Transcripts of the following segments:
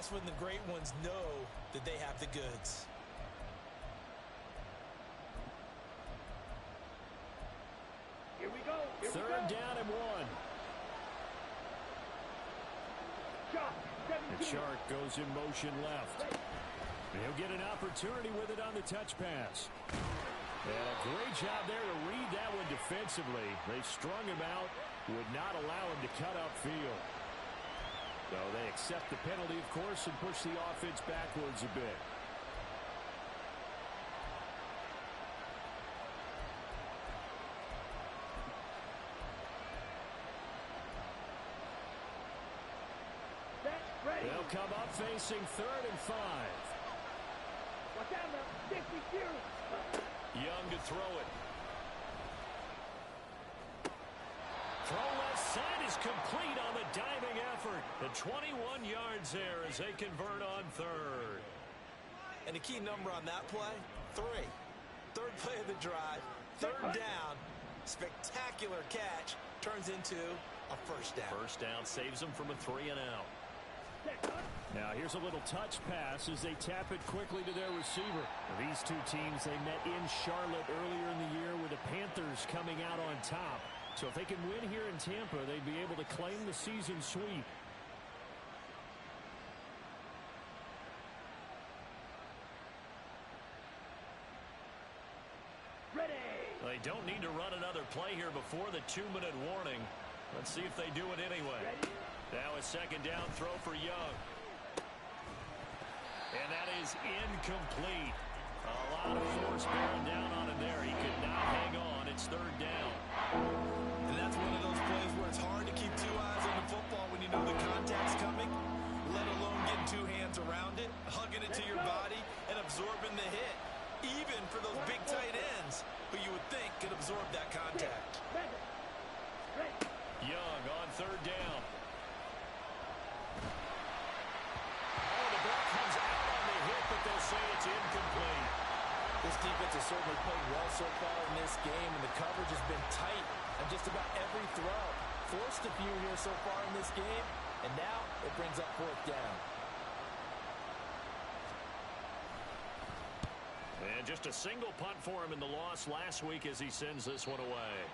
that's when the great ones know that they have the goods. Here we go. Third down and 1. The Shark goes in motion left. He'll get an opportunity with it on the touch pass. And a great job there to read that one defensively. They strung him out, would not allow him to cut upfield. So they accept the penalty, of course, and push the offense backwards a bit. They'll come up facing 3rd and 5. Watch out now. 50 Young to throw it. Throw left side is complete on the diving effort. The 21 yards there as they convert on 3rd. And the key number on that play, 3. 3rd play of the drive, 3rd down. Spectacular catch turns into a first down. First down saves them from a 3-and-out. Now here's a little touch pass as they tap it quickly to their receiver. These two teams, they met in Charlotte earlier in the year with the Panthers coming out on top. So if they can win here in Tampa, they'd be able to claim the season sweep. Ready. They don't need to run another play here before the 2-minute warning. Let's see if they do it anyway. Ready. Now a 2nd down throw for Young. And that is incomplete. A lot of force bearing down on him there. He could not hang on. It's 3rd down. And that's one of those plays where it's hard to keep 2 eyes on the football when you know the contact's coming, let alone getting 2 hands around it, hugging it to your body, and absorbing the hit. Even for those big tight ends who you would think could absorb that contact. Young on 3rd down. But they'll say it's incomplete. This defense has certainly played well so far in this game, and the coverage has been tight on just about every throw. Forced a few here so far in this game, and now it brings up 4th down. And just a single punt for him in the loss last week as he sends this one away.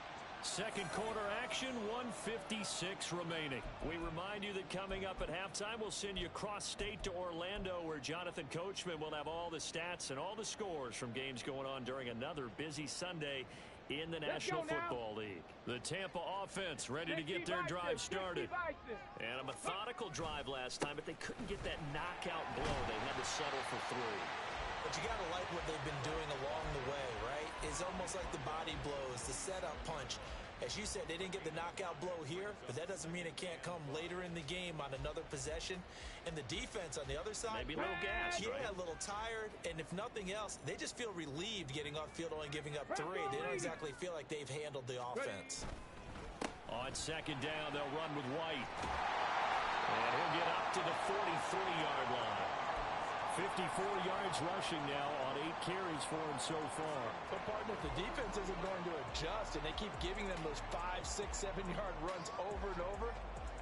2nd quarter action, 1:56 remaining. We remind you that coming up at halftime, we'll send you cross-state to Orlando, where Jonathan Coachman will have all the stats and all the scores from games going on during another busy Sunday in the National Football League. The Tampa offense ready to get their drive started. And a methodical drive last time, but they couldn't get that knockout blow. They had to settle for 3. But you got to like what they've been doing along the way, right? It's almost like the body blows, the setup punch. As you said, they didn't get the knockout blow here, but that doesn't mean it can't come later in the game on another possession. And the defense on the other side, maybe a little gassed, yeah, right? A little tired. And if nothing else, they just feel relieved getting off field only giving up 3. They don't exactly feel like they've handled the offense. On 2nd down, they'll run with White. And he'll get up to the 43-yard line. 54 yards rushing now on 8 carries for him so far. But, partner, if the defense isn't going to adjust and they keep giving them those 5, 6, 7-yard runs over and over,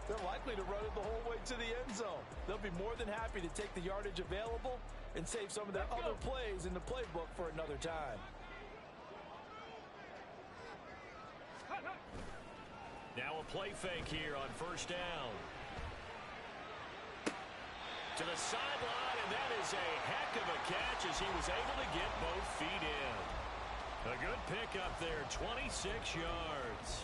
they're likely to run it the whole way to the end zone. They'll be more than happy to take the yardage available and save some of their other plays in the playbook for another time. Now a play fake here on 1st down. To the sideline, and that is a heck of a catch as he was able to get both feet in. A good pickup there, 26 yards.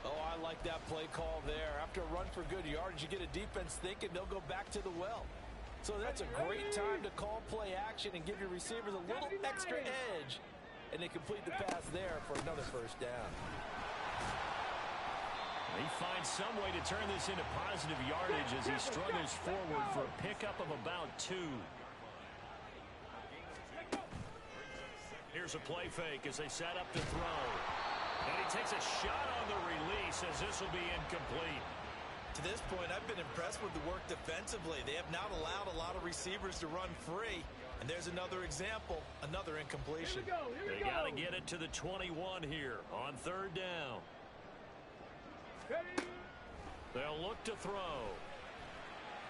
Oh, I like that play call there. After a run for good yardage, you get a defense thinking they'll go back to the well. So that's a great time to call play action and give your receivers a little extra edge. And they complete the pass there for another 1st down. He finds some way to turn this into positive yardage as he struggles forward for a pickup of about 2. Here's a play fake as they set up to throw. And he takes a shot on the release as this will be incomplete. To this point, I've been impressed with the work defensively. They have not allowed a lot of receivers to run free. And there's another example, another incompletion. They got to get it to the 21 here on 3rd down. They'll look to throw.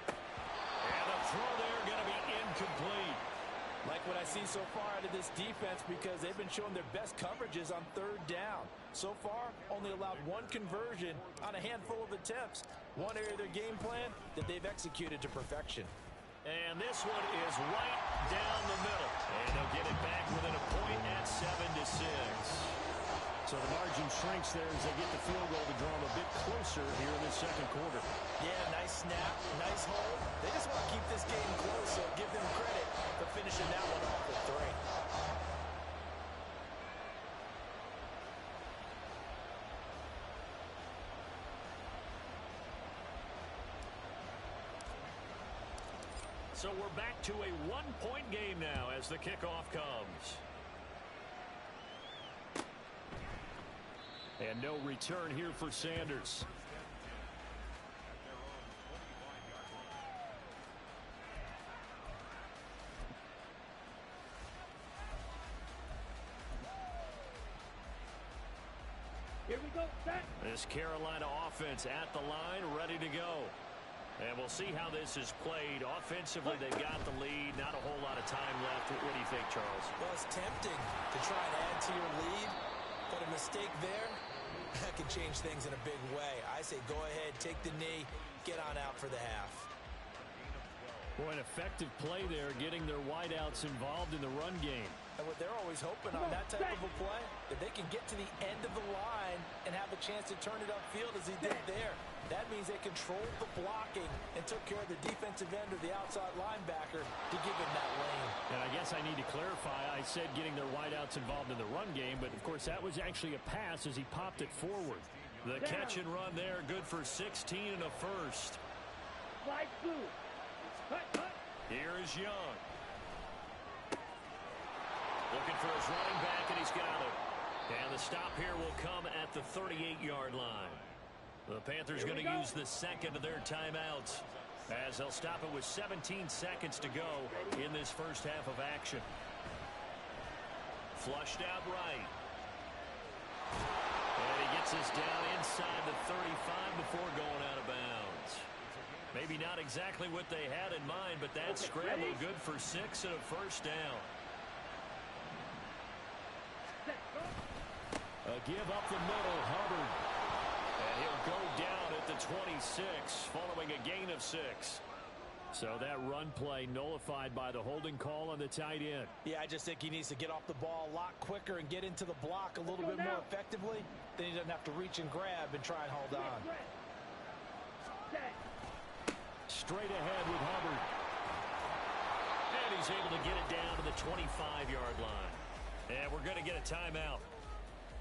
And throw there going to be incomplete. Like what I see so far out of this defense because they've been showing their best coverages on third down. So far, only allowed one conversion on a handful of attempts. One area of their game plan that they've executed to perfection. And this one is right down the middle. And they'll get it back within a point at 7-6. So the margin shrinks there as they get the field goal to draw them a bit closer here in the second quarter. Yeah, nice snap, nice hold. They just want to keep this game close, so give them credit for finishing that one off with 3. So we're back to a one-point game now as the kickoff comes. And no return here for Sanders. Here we go, set. This Carolina offense at the line, ready to go. And we'll see how this is played. Offensively, they've got the lead. Not a whole lot of time left. What do you think, Charles? Well, it's tempting to try and add to your lead, but a mistake there, that can change things in a big way. I say go ahead, take the knee, get on out for the half. Boy, an effective play there, getting their wideouts involved in the run game. And what they're always hoping on that type of a play, that they can get to the end of the line and have a chance to turn it upfield as he did there. That means they controlled the blocking and took care of the defensive end or the outside linebacker to give him that lane. And I guess I need to clarify, I said getting their wideouts involved in the run game, but of course that was actually a pass as he popped it forward. The catch and run there, good for 16 and a first. Slide through. Here is Young. Looking for his running back, and he's got it. And the stop here will come at the 38-yard line. The Panthers going to use the second of their timeouts as they'll stop it with 17 seconds to go in this first half of action. Flushed out right. And he gets this down inside the 35 before going out of bounds. Maybe not exactly what they had in mind, but that scramble good for 6 and a first down. A give up the middle, Hubbard. And he'll go down at the 26 following a gain of 6. So that run play nullified by the holding call on the tight end. Yeah, I just think he needs to get off the ball a lot quicker and get into the block a little bit more effectively. Then he doesn't have to reach and grab and try and hold on. Straight ahead with Hubbard. And he's able to get it down to the 25-yard line. And we're going to get a timeout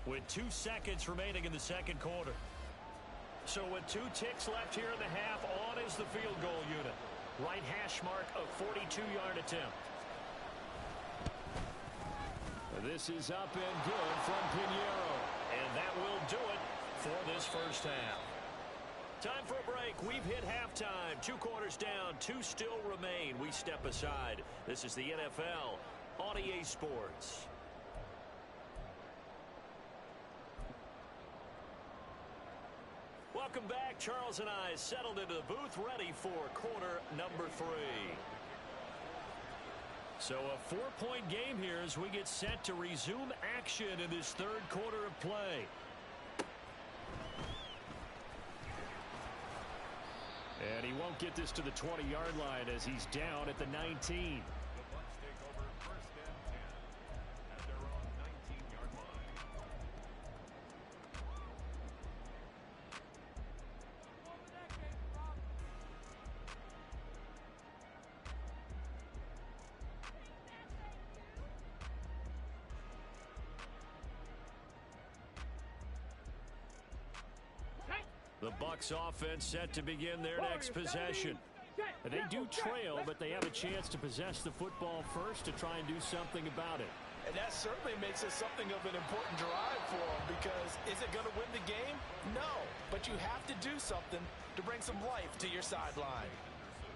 with 2 seconds remaining in the second quarter. So with 2 ticks left here in the half, on is the field goal unit. Right hash mark, a 42-yard attempt. This is up and good from Pinheiro. And that will do it for this first half. Time for a break. We've hit halftime. 2 quarters down. 2 still remain. We step aside. This is the NFL on EA Sports. Welcome back. Charles and I settled into the booth ready for quarter number 3. So a 4-point game here as we get set to resume action in this third quarter of play. And he won't get this to the 20-yard line as he's down at the 19. The Bucs offense set to begin their next possession. They do trail, but they have a chance to possess the football first to try and do something about it. And that certainly makes it something of an important drive for them, because is it going to win the game? No, but you have to do something to bring some life to your sideline.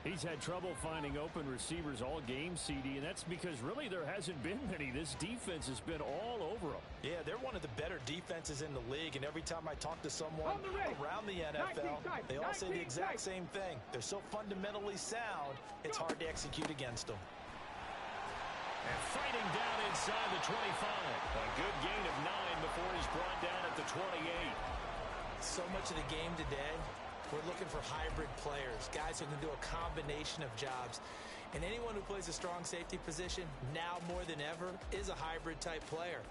He's had trouble finding open receivers all game, CD, and that's because really there hasn't been many. This defense has been all over them. Yeah, they're one of the better defenses in the league, and every time I talk to someone around the NFL, they all say the exact same thing. They're so fundamentally sound, it's hard to execute against them. And fighting down inside the 25. A good gain of 9 before he's brought down at the 28. So much of the game today, we're looking for hybrid players, guys who can do a combination of jobs. And anyone who plays a strong safety position, now more than ever, is a hybrid type player.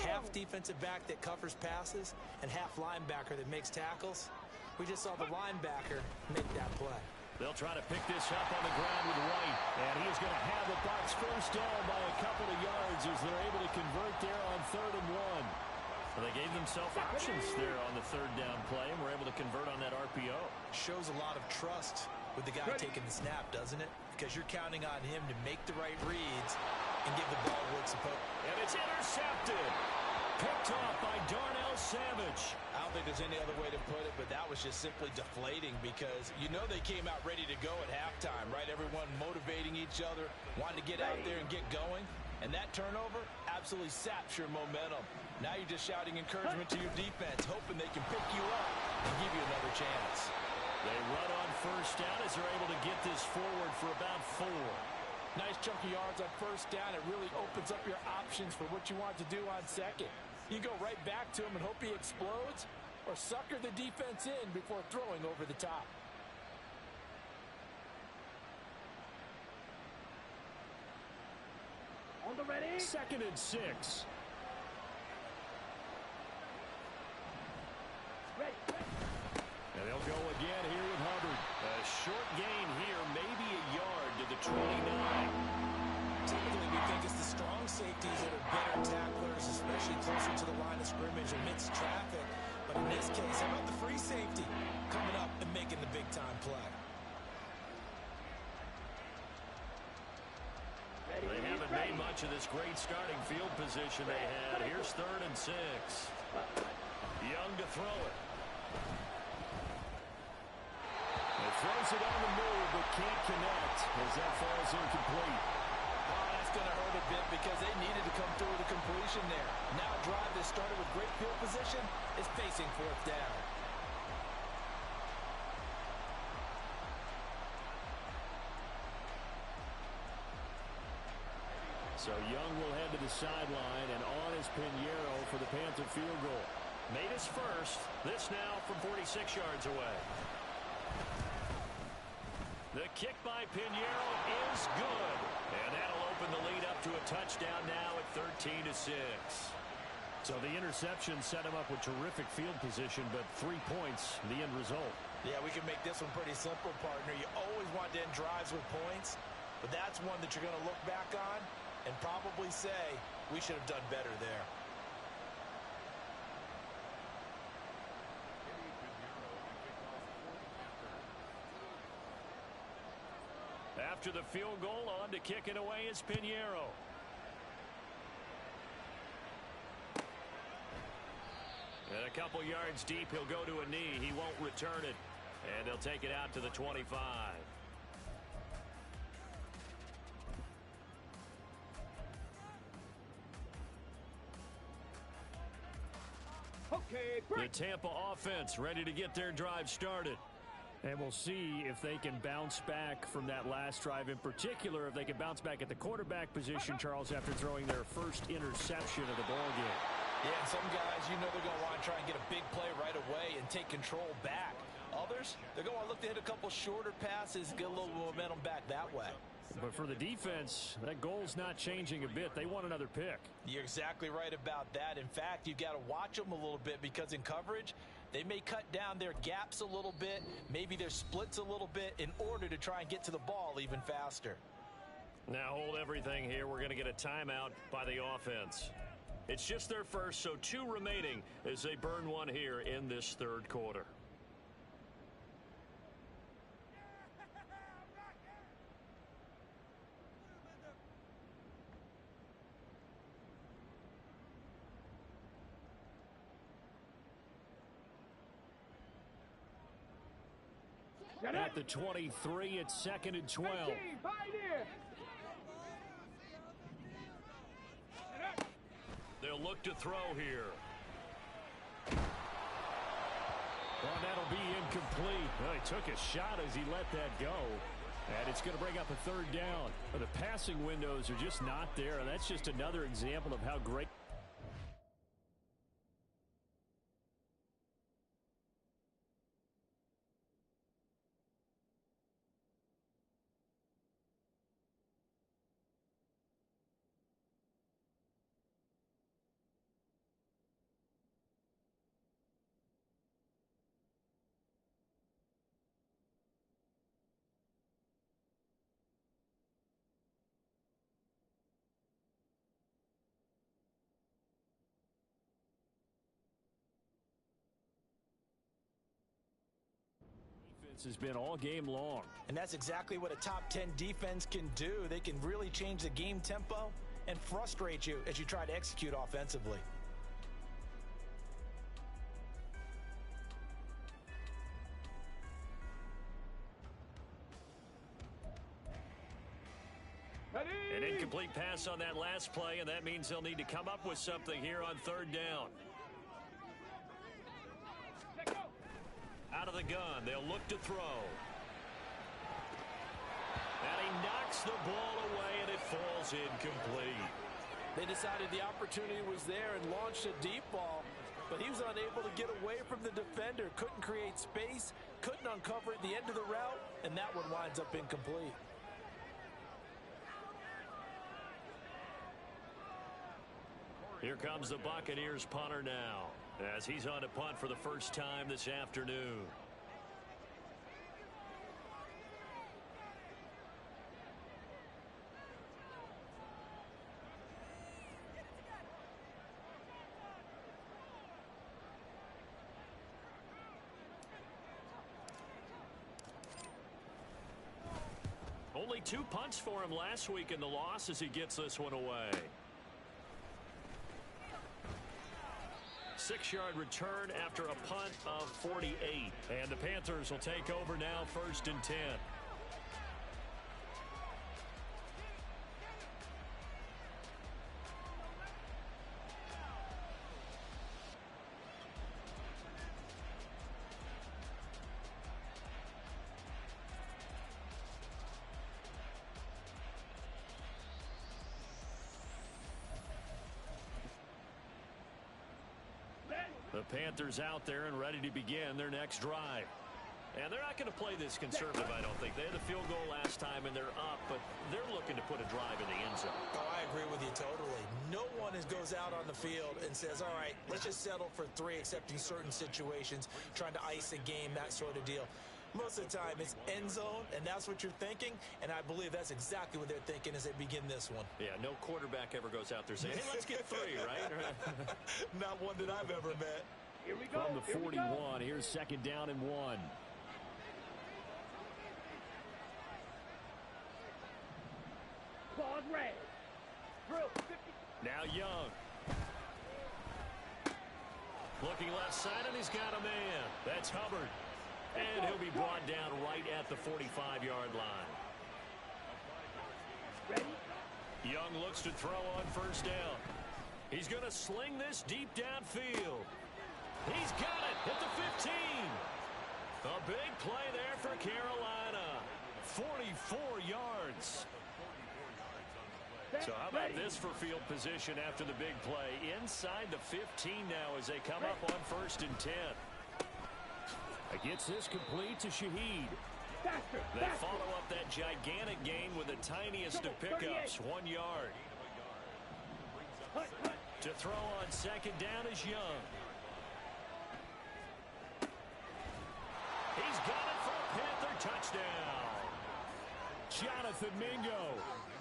Half defensive back that covers passes and half linebacker that makes tackles. We just saw the linebacker make that play. They'll try to pick this up on the ground with White. And he's going to have the Bucs first down by a couple of yards as they're able to convert there on 3rd and 1. Well, they gave themselves options there on the 3rd down play and were able to convert on that RPO. Shows a lot of trust with the guy taking the snap, doesn't it? Because you're counting on him to make the right reads and give the ball where it's supposed to. And it's intercepted. Picked off by Darnell Savage. I don't think there's any other way to put it, but that was just simply deflating because you know they came out ready to go at halftime, right? Everyone motivating each other, wanting to get out there and get going. And that turnover absolutely saps your momentum. Now you're just shouting encouragement to your defense, hoping they can pick you up and give you another chance. They run on first down as they're able to get this forward for about 4. Nice chunky yards on first down. It really opens up your options for what you want to do on second. You go right back to him and hope he explodes or sucker the defense in before throwing over the top. On the ready. 2nd and 6. Ready. And they'll go again here with Hubbard. A short gain here, maybe a yard to the 29. Typically, we think it's the strong safeties that are better tacklers, especially closer to the line of scrimmage amidst traffic. But in this case, how about the free safety coming up and making the big-time play? They haven't made much of this great starting field position they had. Here's 3rd and 6. Young to throw it. He throws it on the move, but can't connect as that falls incomplete. Oh, that's going to hurt a bit because they needed to come through with a completion there. Now a drive that started with great field position is facing 4th down. So Young will head to the sideline, and on is Pinheiro for the Panther field goal. Made his first. This now from 46 yards away. The kick by Pinheiro is good. And that'll open the lead up to a touchdown now at 13-6. So the interception set him up with terrific field position, but 3 points, the end result. Yeah, we can make this one pretty simple, partner. You always want to end drives with points, but that's one that you're going to look back on and probably say, we should have done better there. After the field goal, on to kick it away is Pinheiro. And a couple yards deep, he'll go to a knee. He won't return it. And they'll take it out to the 25. Okay, the Tampa offense ready to get their drive started. And we'll see if they can bounce back from that last drive. In particular, if they can bounce back at the quarterback position, Charles, after throwing their first interception of the ballgame. Yeah, and some guys, you know they're going to want to try and get a big play right away and take control back. Others, they're going to look to hit a couple shorter passes, get a little momentum back that way. But for the defense, that goal's not changing a bit. They want another pick. You're exactly right about that. In fact, you've got to watch them a little bit because in coverage, they may cut down their gaps a little bit, maybe their splits a little bit in order to try and get to the ball even faster. Now hold everything here. We're going to get a timeout by the offense. It's just their first, so 2 remaining as they burn one here in this 3rd quarter. At the 23, it's 2nd and 12. They'll look to throw here. Well, that'll be incomplete. Well, he took a shot as he let that go. And it's going to bring up a 3rd down. But the passing windows are just not there. And that's just another example of how great. Has been all game long. And that's exactly what a top 10 defense can do. They can really change the game tempo and frustrate you as you try to execute offensively. An incomplete pass on that last play, and that means they'll need to come up with something here on 3rd down. Out of the gun, they'll look to throw. And he knocks the ball away, and it falls incomplete. They decided the opportunity was there and launched a deep ball, but he was unable to get away from the defender, couldn't create space, couldn't uncover at the end of the route, and that one winds up incomplete. Here comes the Buccaneers punter now, as he's on to punt for the first time this afternoon. Only 2 punts for him last week in the loss as he gets this one away. 6-yard return after a punt of 48. And the Panthers will take over now, 1st and 10. The Panthers out there and ready to begin their next drive. And they're not going to play this conservative, I don't think. They had a field goal last time, and they're up, but they're looking to put a drive in the end zone. Oh, I agree with you totally. No one goes out on the field and says, all right, let's just settle for 3, except in certain situations, trying to ice a game, that sort of deal. Most of the time, it's end zone, and that's what you're thinking, and I believe that's exactly what they're thinking as they begin this one. Yeah, no quarterback ever goes out there saying, hey, let's get 3, right? Not one that I've ever met. Here we go. From the 41, here's 2nd down and 1. Claws red. Drill. 50. Now Young. Looking left side, and he's got a man. That's Hubbard. And he'll be brought down right at the 45-yard line. Ready? Young looks to throw on 1st down. He's going to sling this deep downfield. He's got it at the 15. A big play there for Carolina. 44 yards. So how about this for field position after the big play? Inside the 15 now as they come up on 1st and 10. Gets this complete to Shaheed. They follow up that gigantic gain with the tiniest of pickups, 1 yard. To throw on 2nd down is Young. He's got it for a Panther touchdown. Jonathan Mingo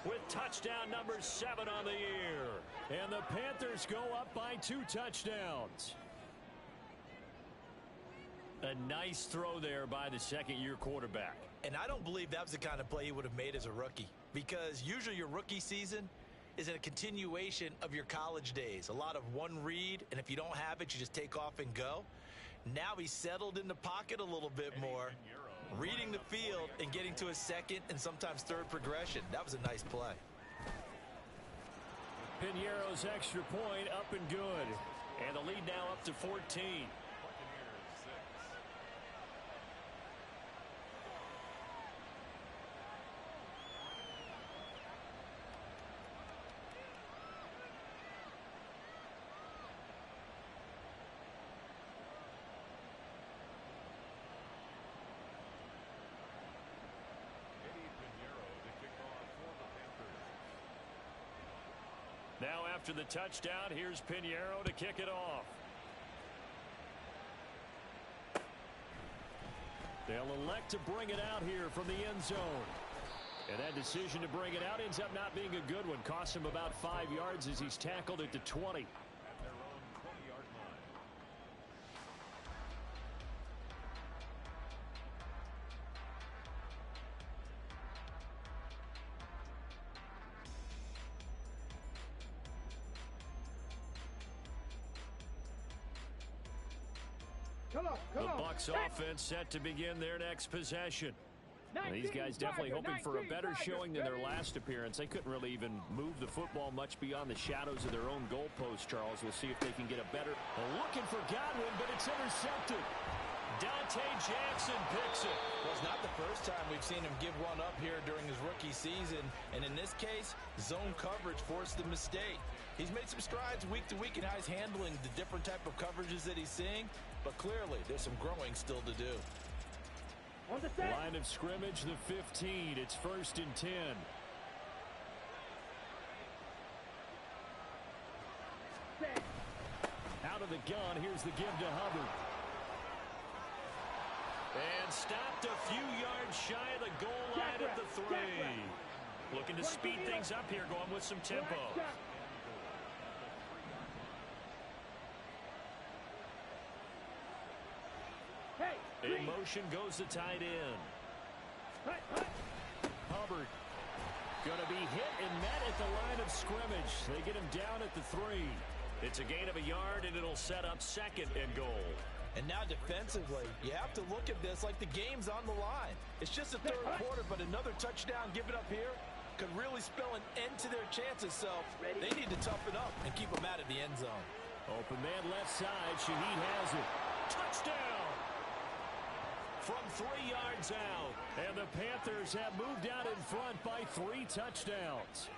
with touchdown number 7 on the year. And the Panthers go up by 2 touchdowns. A nice throw there by the 2nd-year quarterback. And I don't believe that was the kind of play he would have made as a rookie, because usually your rookie season is a continuation of your college days. A lot of one read, and if you don't have it, you just take off and go. Now he's settled in the pocket a little bit more. reading the field and getting to a second and sometimes third progression. That was a nice play. Piñeiro's extra point up and good. And the lead now up to 14. Now after the touchdown, here's Piñeiro to kick it off. They'll elect to bring it out here from the end zone. And that decision to bring it out ends up not being a good one. Costs him about 5 yards as he's tackled at the 20. The Bucs offense set to begin their next possession. And these guys definitely hoping for a better showing than their last appearance. They couldn't really even move the football much beyond the shadows of their own goalpost, Charles. We'll see if they can get a better... Looking for Godwin, but it's intercepted. Dante Jackson picks it. Well, it's not the first time we've seen him give one up here during his rookie season. And in this case, zone coverage forced the mistake. He's made some strides week to week in how he's handling the different type of coverages that he's seeing. But clearly, there's some growing still to do. Line of scrimmage, the 15. It's 1st and 10. Out of the gun, here's the give to Hubbard. And stopped a few yards shy of the goal line at the 3. Looking to speed things up here, going with some tempo. In motion goes the tight end. Hubbard going to be hit and met at the line of scrimmage. They get him down at the 3. It's a gain of a yard, and it'll set up 2nd and goal. And now defensively, you have to look at this like the game's on the line. It's just a 3rd quarter, but another touchdown given up here could really spell an end to their chances. So they need to toughen up and keep them out of the end zone. Open man left side. Shaheed has it. Touchdown! From 3 yards out. And the Panthers have moved out in front by 3 touchdowns.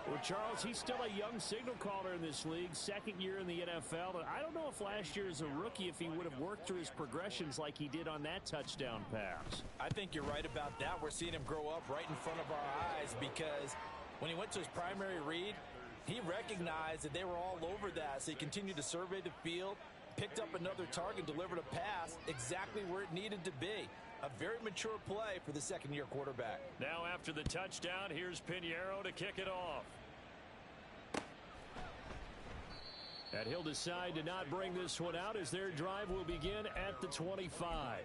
Well, Charles, he's still a young signal caller in this league, 2nd year in the NFL. And I don't know if last year as a rookie, if he would have worked through his progressions like he did on that touchdown pass. I think you're right about that. We're seeing him grow up right in front of our eyes because when he went to his primary read, he recognized that they were all over that. So he continued to survey the field, picked up another target, delivered a pass exactly where it needed to be. A very mature play for the 2nd-year quarterback. Now after the touchdown, here's Piñeiro to kick it off. And he'll decide to not bring this one out as their drive will begin at the 25.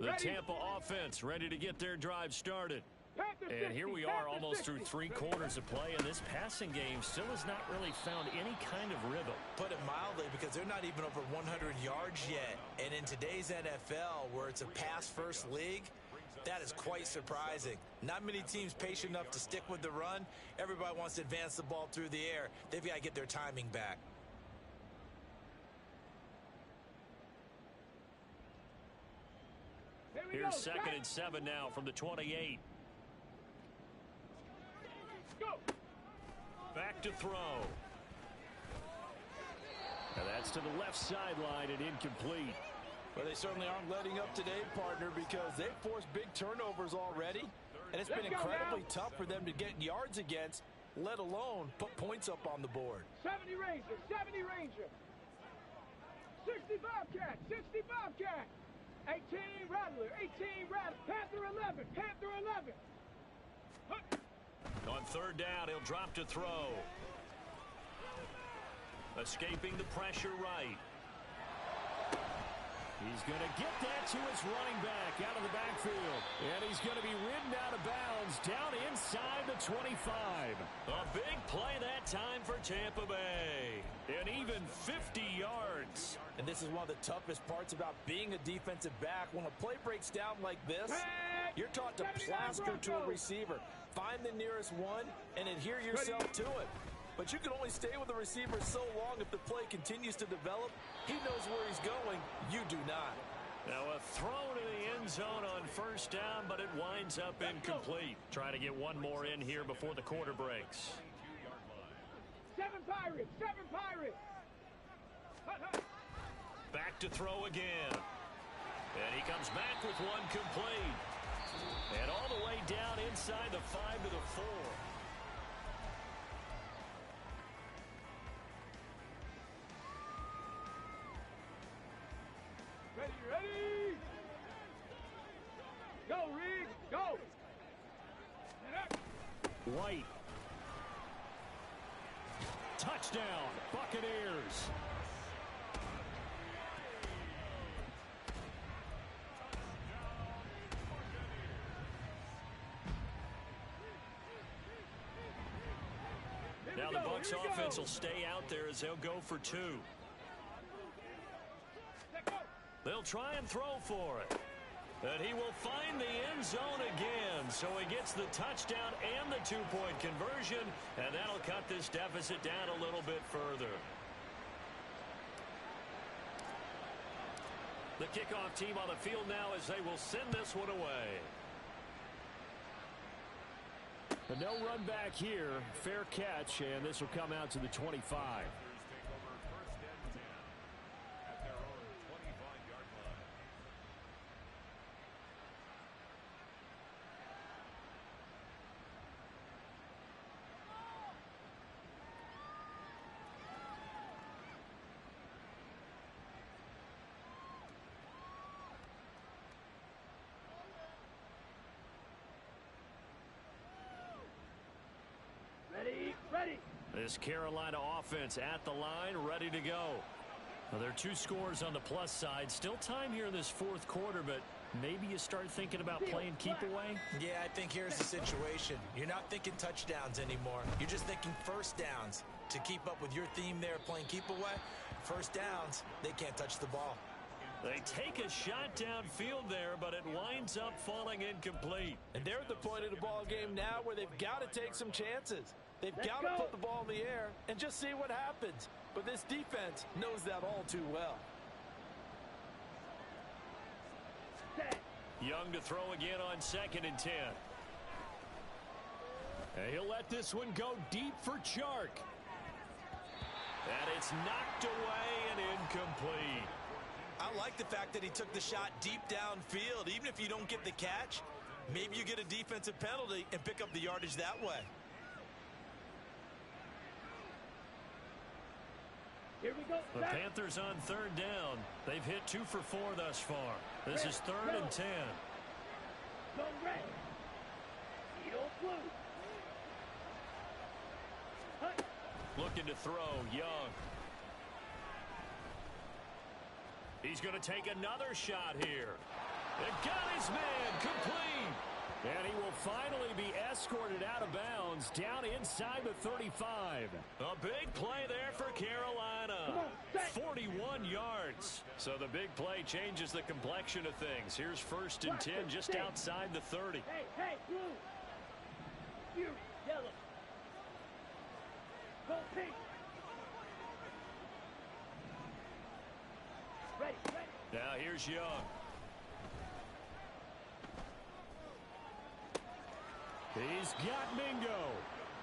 The Tampa offense ready to get their drive started. And here we are almost through 3 quarters of play, and this passing game still has not really found any kind of rhythm. Put it mildly, because they're not even over 100 yards yet. And in today's NFL, where it's a pass-first league, that is quite surprising. Not many teams patient enough to stick with the run. Everybody wants to advance the ball through the air. They've got to get their timing back. Here's 2nd and 7 now from the 28. Back to throw. And that's to the left sideline and incomplete. Well, they certainly aren't letting up today, partner, because they've forced big turnovers already. And it's been incredibly tough for them to get yards against, let alone put points up on the board. 70 Ranger, 70 Ranger. 60 Bobcat, 60 Bobcat. 18 Rattler, 18 Rattler. Panther 11, Panther 11. third down, he'll drop to throw. Escaping the pressure right. He's going to get that to his running back out of the backfield. And he's going to be ridden out of bounds down inside the 25. A big play that time for Tampa Bay. And even 50 yards. And this is one of the toughest parts about being a defensive back. When a play breaks down like this, you're taught to plaster to a receiver. Find the nearest one and adhere yourself to it. But you can only stay with the receiver so long if the play continues to develop. He knows where he's going. You do not. Now a throw to the end zone on first down, but it winds up incomplete. Trying to get one more in here before the quarter breaks. 7 Pirates! 7 Pirates! Back to throw again. And he comes back with one complete. And all the way down inside the 5 to the 4. Ready! Go, Reed! Go! White. Touchdown, Buccaneers. Now the Bucs offense will stay out there as they'll go for 2. They'll try and throw for it. And he will find the end zone again. So he gets the touchdown and the 2-point conversion. And that'll cut this deficit down a little bit further. The kickoff team on the field now as they will send this one away. But no run back here. Fair catch, and this will come out to the 25. Ready! This Carolina offense at the line, ready to go. Well, there are 2 scores on the plus side. Still time here in this fourth quarter, but maybe you start thinking about playing keep away? Yeah, I think here's the situation. You're not thinking touchdowns anymore. You're just thinking first downs. To keep up with your theme there, playing keep away, first downs, they can't touch the ball. They take a shot downfield there, but it winds up falling incomplete. And they're at the point of the ball game now where they've got to take some chances. They've got to put the ball in the air and just see what happens. But this defense knows that all too well. Young to throw again on 2nd and 10. And he'll let this one go deep for Chark. And it's knocked away and incomplete. I like the fact that he took the shot deep downfield. Even if you don't get the catch, maybe you get a defensive penalty and pick up the yardage that way. Here we go. The Panthers on 3rd down. They've hit 2 for 4 thus far. This is 3rd and 10. Go red. Eagle blue. Looking to throw, Young. He's going to take another shot here. And got his man complete. And he will finally be escorted out of bounds down inside the 35. A big play there for Carolina. 41 yards. So the big play changes the complexion of things. Here's 1st and 10 just outside the 30. Hey, blue. Fury, yellow. Go pink. Ready. Now here's Young. He's got Mingo.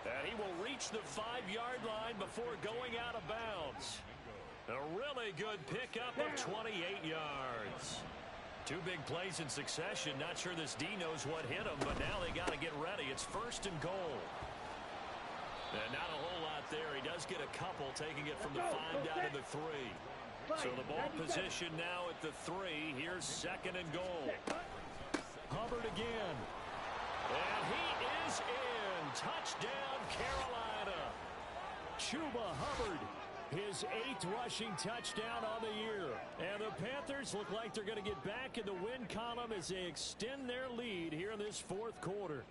And he will reach the 5-yard line before going out of bounds. A really good pickup of 28 yards. 2 big plays in succession. Not sure this D knows what hit him, but now they got to get ready. It's 1st and goal. And not a whole lot there. He does get a couple, taking it from the 5 down to the 3. So the ball position now at the 3. Here's 2nd and goal. Hubbard again. And he is in Touchdown, Carolina. Chuba Hubbard, his 8th rushing touchdown on the year. And the Panthers look like they're going to get back in the win column as they extend their lead here in this 4th quarter.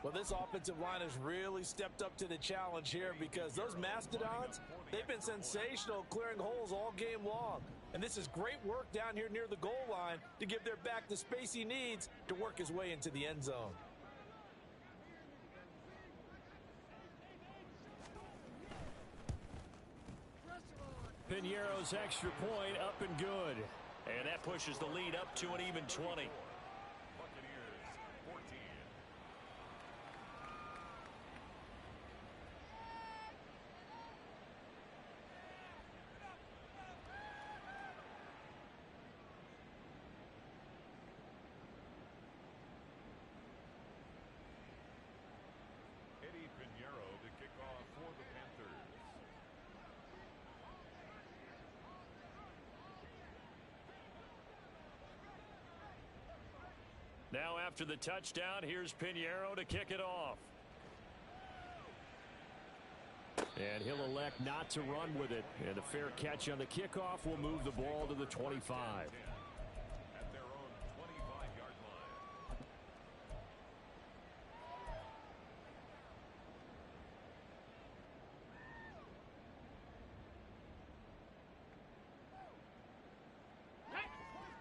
Well, this offensive line has really stepped up to the challenge here because those Mastodons, they've been sensational clearing holes all game long. And this is great work down here near the goal line to give their back the space he needs to work his way into the end zone. Piñeiro's extra point up and good. And that pushes the lead up to an even 20. Piñeiro to kick off for the Panthers. Now after the touchdown, here's Piñeiro to kick it off. And he'll elect not to run with it. And a fair catch on the kickoff will move the ball to the 25. At their own 25-yard line.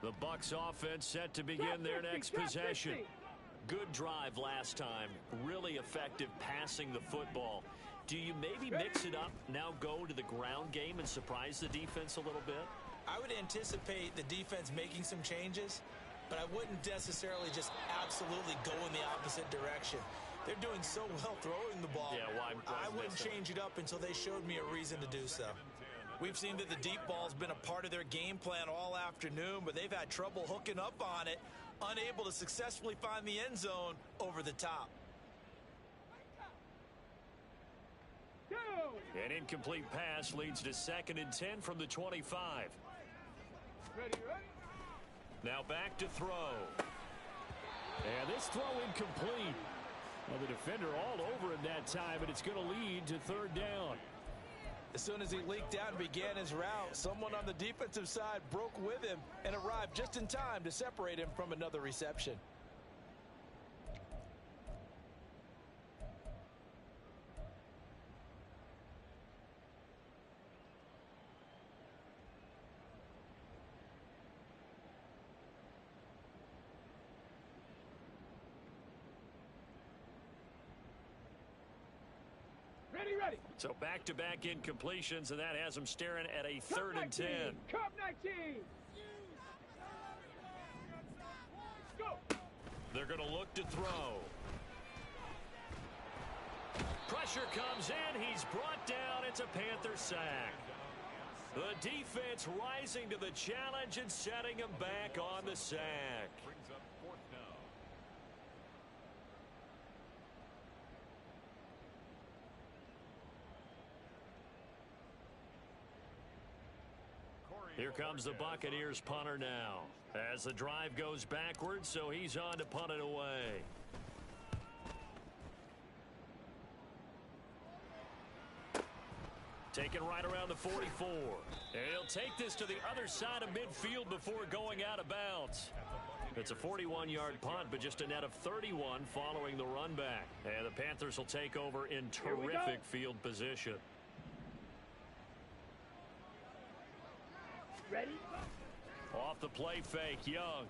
The Bucs offense set to begin their next possession. Good drive last time. Really effective passing the football. Do you maybe mix it up, now go to the ground game and surprise the defense a little bit? I would anticipate the defense making some changes, but I wouldn't necessarily just absolutely go in the opposite direction. They're doing so well throwing the ball. Yeah, well, I wouldn't change it up until they showed me a reason to do so. We've seen that the deep ball's been a part of their game plan all afternoon, but they've had trouble hooking up on it, unable to successfully find the end zone over the top. An incomplete pass leads to 2nd and 10 from the 25. Ready? Now back to throw. And this throw incomplete. Well, the defender all over him that time, and it's going to lead to 3rd down. As soon as he leaked out and began his route, someone on the defensive side broke with him and arrived just in time to separate him from another reception. Ready. So back-to-back incompletions, and that has them staring at a 3rd and 10. Cup 19. Go. They're going to look to throw. Pressure comes in. He's brought down. It's a Panther sack. The defense rising to the challenge and setting him back on the sack. Brings up 4th down. Here comes the Buccaneers punter now. As the drive goes backwards, so he's on to punt it away. Taken right around the 44. And he'll take this to the other side of midfield before going out of bounds. It's a 41-yard punt, but just a net of 31 following the run back. And the Panthers will take over in terrific field position. Ready? Off the play fake, Young.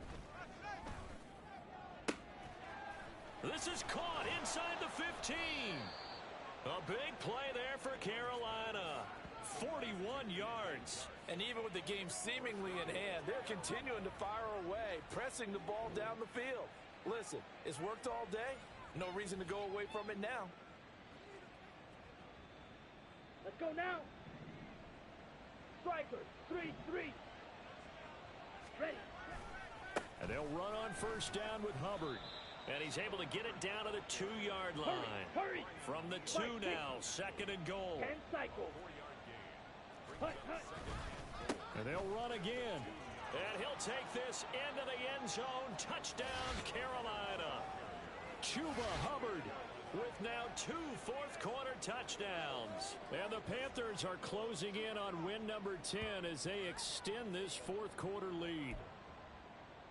This is caught inside the 15. A big play there for Carolina. 41 yards. And even with the game seemingly in hand, they're continuing to fire away, pressing the ball down the field. Listen, it's worked all day. No reason to go away from it now. Let's go now. Strikers, 3-3. Ready. And they'll run on 1st down with Hubbard. And he's able to get it down to the 2-yard line. Hurry. From the 2 now, 2nd and goal. 10 cycles. Hut. And they'll run again. And he'll take this into the end zone. Touchdown, Carolina. Chuba Hubbard with 2 fourth-quarter touchdowns. And the Panthers are closing in on win number 10 as they extend this fourth-quarter lead.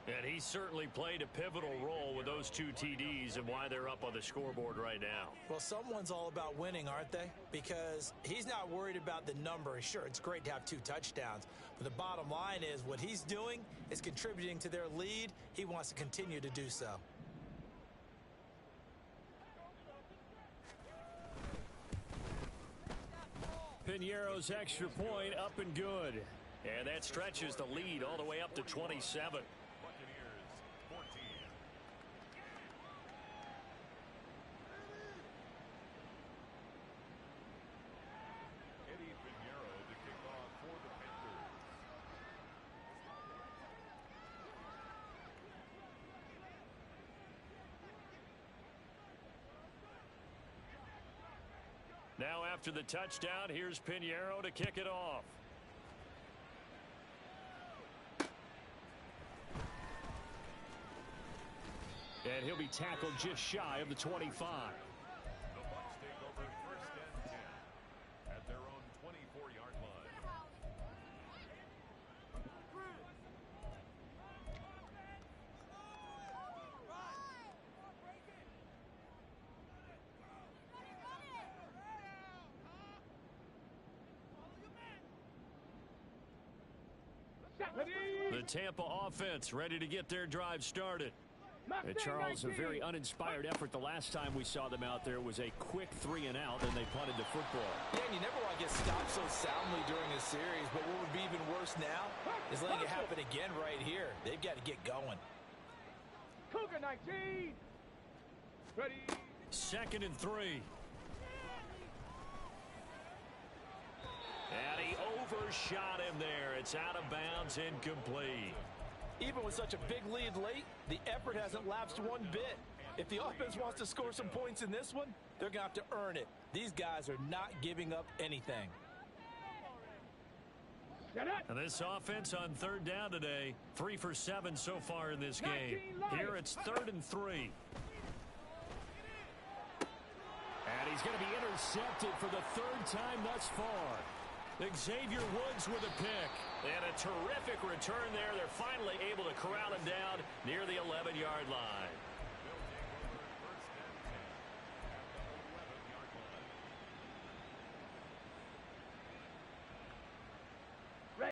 And he certainly played a pivotal role with those 2 TDs and why they're up on the scoreboard right now. Well, someone's all about winning, aren't they? Because he's not worried about the number. Sure, it's great to have 2 touchdowns. But the bottom line is what he's doing is contributing to their lead. He wants to continue to do so. Piñeiro's extra point up and good. And that stretches the lead all the way up to 27. Now after the touchdown, here's Piñeiro to kick it off. And he'll be tackled just shy of the 25. The Bucs take over first and 10 at their own 24-yard line. The Tampa offense ready to get their drive started. And Charles, a very uninspired effort the last time we saw them out there was a quick 3 and out, and they punted the football. Yeah, and you never want to get stopped so soundly during a series, but what would be even worse now is letting it happen again right here. They've got to get going. Cougar 19. Ready. 2nd and 3. And he overshot him there. It's out of bounds, incomplete. Even with such a big lead late, the effort hasn't lapsed one bit. If the offense wants to score some points in this one, they're going to have to earn it. These guys are not giving up anything. And this offense on 3rd down today, 3 for 7 so far in this game. Here it's 3rd and 3. And he's going to be intercepted for the 3rd time thus far. Xavier Woods with a pick. And a terrific return there. They're finally able to corral him down near the 11-yard line.